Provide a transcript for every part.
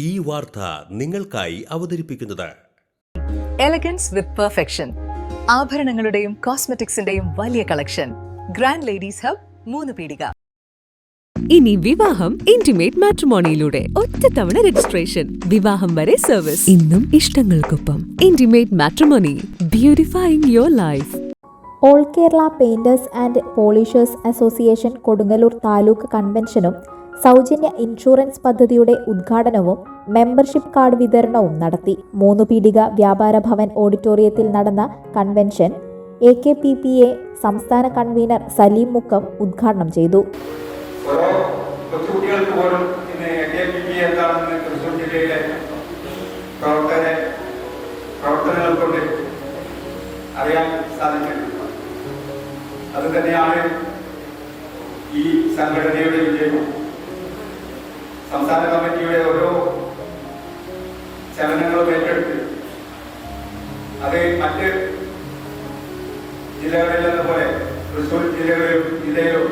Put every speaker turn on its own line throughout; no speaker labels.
ഈ വാർത്ത നിങ്ങൾക്കായി അവതരിപ്പിക്കുന്നത്
എലഗൻസ് വിത്ത് പെർഫെക്ഷൻ, ആഭരണങ്ങളുടെയും കോസ്മെറ്റിക്സിന്റെയും വലിയ കളക്ഷൻ. ഗ്രാൻഡ് ലേഡീസ് ഹബ്, 3 പീടിക.
ഇനി വിവാഹം ഇന്റിമേറ്റ് മാട്രിമോണിയിലൂടെ ഒറ്റത്തവണ രജിസ്ട്രേഷൻ, വിവാഹം വരെ സർവീസ്. ഇന്നും ഇഷ്ടങ്ങൾക്കൊപ്പം intimate matrimony, beautifying your life.
All Kerala painters and polishers association Kodungallur taluk കൺവെൻഷനും സൗജന്യ ഇൻഷുറൻസ് പദ്ധതിയുടെ ഉദ്ഘാടനവും മെമ്പർഷിപ്പ് കാർഡ് വിതരണവും നടത്തി. 3 പീടിക വ്യാപാര ഭവൻ ഓഡിറ്റോറിയത്തിൽ നടന്ന കൺവെൻഷൻ AKPPA സംസ്ഥാന കൺവീനർ സലീം മുക്കം ഉദ്ഘാടനം ചെയ്തു.
അറിയാൻ സാധിച്ചിട്ടുണ്ട്. അത് തന്നെയാണ് ഈ സംഘടനയുടെ വിജയവും. സംസ്ഥാന കമ്മിറ്റിയുടെ ഓരോ ചലനങ്ങളും ഏറ്റെടുത്ത് അത് മറ്റ് ജില്ലകളിലെന്നപോലെ തൃശ്ശൂർ ജില്ലയിലും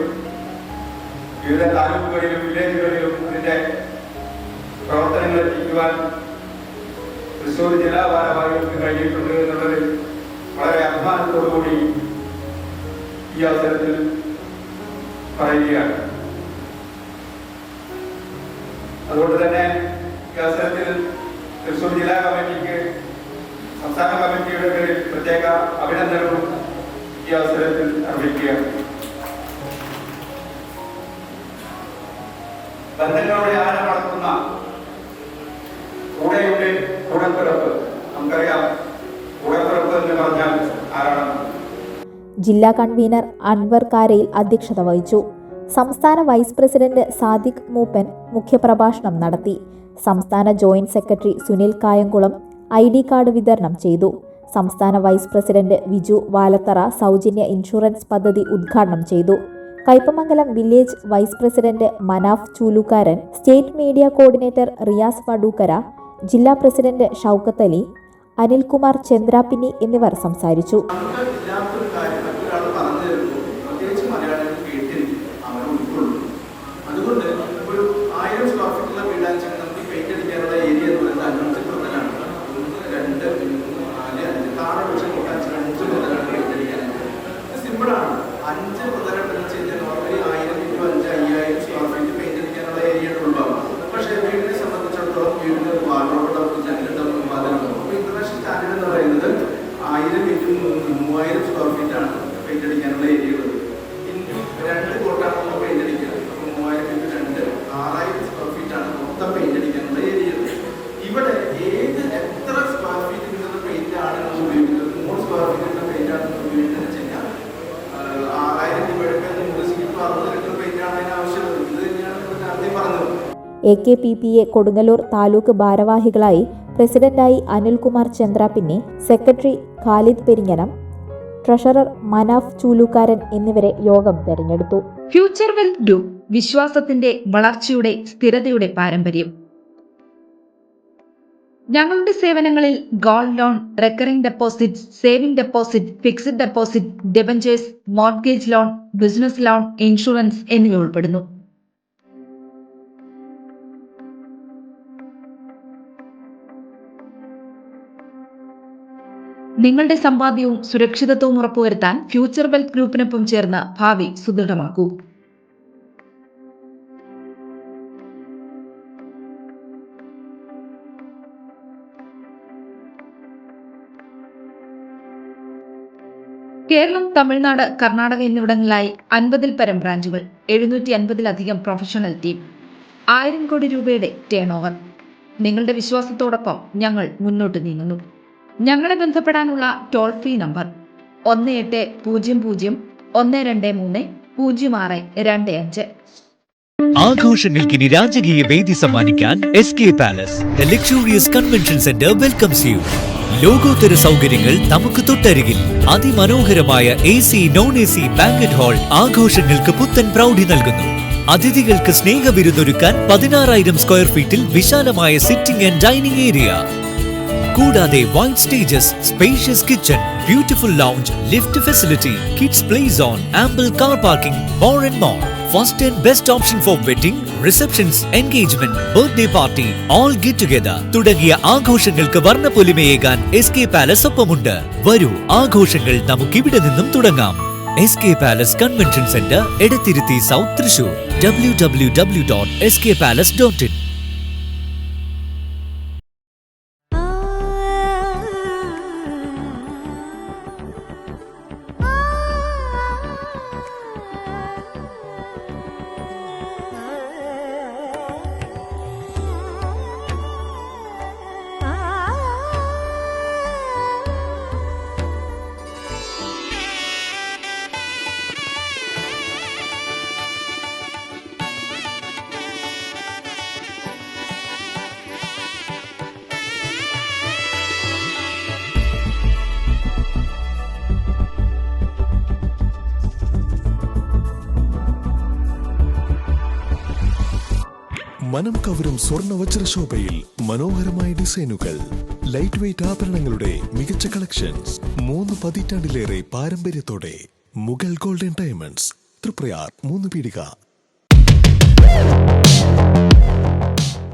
വിവിധ താലൂക്കുകളിലും വില്ലേജുകളിലും അതിൻ്റെ പ്രവർത്തനങ്ങൾ എത്തിക്കുവാൻ തൃശ്ശൂർ ജില്ലാ ഭാരവാഹികൾക്ക് കഴിഞ്ഞിട്ടുണ്ട് എന്നുള്ളത് വളരെ അഭിമാനത്തോടുകൂടി ഈ അവസരത്തിൽ പറയുകയാണ്. അതുകൊണ്ട് തന്നെ ഈ അവസരത്തിൽ തൃശ്ശൂർ ജില്ലാ കമ്മിറ്റിക്ക് സംസ്ഥാന കമ്മിറ്റിയുടെ പേരിൽ പ്രത്യേക അഭിനന്ദനവും ഈ അവസരത്തിൽ അർപ്പിക്കുകയാണ്. ബന്ധങ്ങളുടെ ആഴം നടത്തുന്ന കൂടെയുണ്ട് കൂടപ്പിറപ്പ്. നമുക്കറിയാം കൂടപ്പിറപ്പ് എന്ന് പറഞ്ഞാൽ ആരാണ്.
ജില്ലാ കൺവീനർ അൻവർ കാരയിൽ അധ്യക്ഷത വഹിച്ചു. സംസ്ഥാന വൈസ് പ്രസിഡന്റ് സാദിഖ് മൂപ്പൻ മുഖ്യപ്രഭാഷണം നടത്തി. സംസ്ഥാന joint secretary Sunil Kayamkulam ID card വിതരണം ചെയ്തു. സംസ്ഥാന വൈസ് പ്രസിഡന്റ് വിജു വാലത്തറ സൗജന്യ ഇൻഷുറൻസ് പദ്ധതി ഉദ്ഘാടനം ചെയ്തു. Kaipamangalam village vice president Manaf Choolukaran, state media coordinator Riyas Vadukkara, ജില്ലാ പ്രസിഡന്റ് ഷൗക്കത്ത് അലി, അനിൽകുമാർ ചന്ദ്രാപ്പിനി എന്നിവർ സംസാരിച്ചു. AKPPA കൊടുങ്ങല്ലൂർ താലൂക്ക് ഭാരവാഹികളായി പ്രസിഡന്റായി അനിൽകുമാർ ചന്ദ്രാപ്പിന്നെ, സെക്രട്ടറി ഖാലിദ് പെരിങ്ങനം, ട്രഷറർ മനാഫ് ചൂലുകാരൻ എന്നിവരെ യോഗം തെരഞ്ഞെടുത്തു.
ഫ്യൂച്ചർ വെൽത്ത് ഗ്രൂപ്പ്, വിശ്വാസത്തിന്റെ വളർച്ചയുടെ സ്ഥിരതയുടെ പാരമ്പര്യം. ഞങ്ങളുടെ സേവനങ്ങളിൽ gold loan, recurring deposit, saving deposit, fixed deposit, debentures, mortgage loan, business loan, insurance എന്നിവ ഉൾപ്പെടുന്നു. നിങ്ങളുടെ സമ്പാദ്യവും സുരക്ഷിതത്വവും ഉറപ്പുവരുത്താൻ ഫ്യൂച്ചർ വെൽത്ത് ഗ്രൂപ്പിനൊപ്പം ചേർന്ന് ഭാവി സുദൃഢമാക്കൂ. കേരളം, തമിഴ്നാട്, കർണാടക എന്നിവിടങ്ങളിലായി 50-ൽ പരം ബ്രാഞ്ചുകൾ, 750-ലധികം പ്രൊഫഷണൽ ടീം, 1000 കോടി രൂപയുടെ ടേൺ ഓവർ. നിങ്ങളുടെ വിശ്വാസത്തോടൊപ്പം ഞങ്ങൾ മുന്നോട്ട് നീങ്ങുന്നു. ഞങ്ങളെ ബന്ധപ്പെടാനുള്ള ടോൾ ഫ്രീ നമ്പർ 1800-123-0625.
ആഘോഷങ്ങൾക്കിനി രാജകീയ വേദി സമ്മാനിക്കാൻ SK palace, the luxurious convention centre welcomes U. ലോകോത്തര സൗകര്യങ്ങൾ നമുക്ക് തൊട്ടരികിൽ. അതിമനോഹരമായ AC, non-AC ബാങ്കറ്റ് ഹാൾ ആഘോഷങ്ങൾക്ക് പുത്തൻ പ്രൗഢി നൽകുന്നു. അതിഥികൾക്ക് സ്നേഹവിരുന്നൊരുക്കാൻ 16,000 സ്ക്വയർ ഫീറ്റിൽ വിശാലമായ സിറ്റിംഗ് ആൻഡ് ഡൈനിങ് ഏരിയ. കൂടാതെ wide stages, spacious kitchen, beautiful lounge, lift facility, kids play zone, ample car parking, more and more. First and best option four wedding, receptions, engagement, birthday party, all get together തുടങ്ങിയ ആഘോഷങ്ങൾക്ക് വർണ്ണപ്പൊലിമയേകാൻ SK palace ഒപ്പമുണ്ട്. വരൂ, ആഘോഷങ്ങൾ നമുക്കിവിടെ നിന്നും തുടങ്ങാം. SK palace convention centre, Edathiruthy south, Thrissur. www.skpalace.in.
മനം കവരും സ്വർണ്ണ വജ്രശോഭയിൽ മനോഹരമായ ഡിസൈനുകൾ, ലൈറ്റ് വെയ്റ്റ് ആഭരണങ്ങളുടെ മികച്ച കളക്ഷൻസ്, 3 പതിറ്റാണ്ടിലേറെ പാരമ്പര്യത്തോടെ മുഗൾ ഗോൾഡൻ ഡയമണ്ട്സ്, തൃപ്രയാർ 3 പീടിക.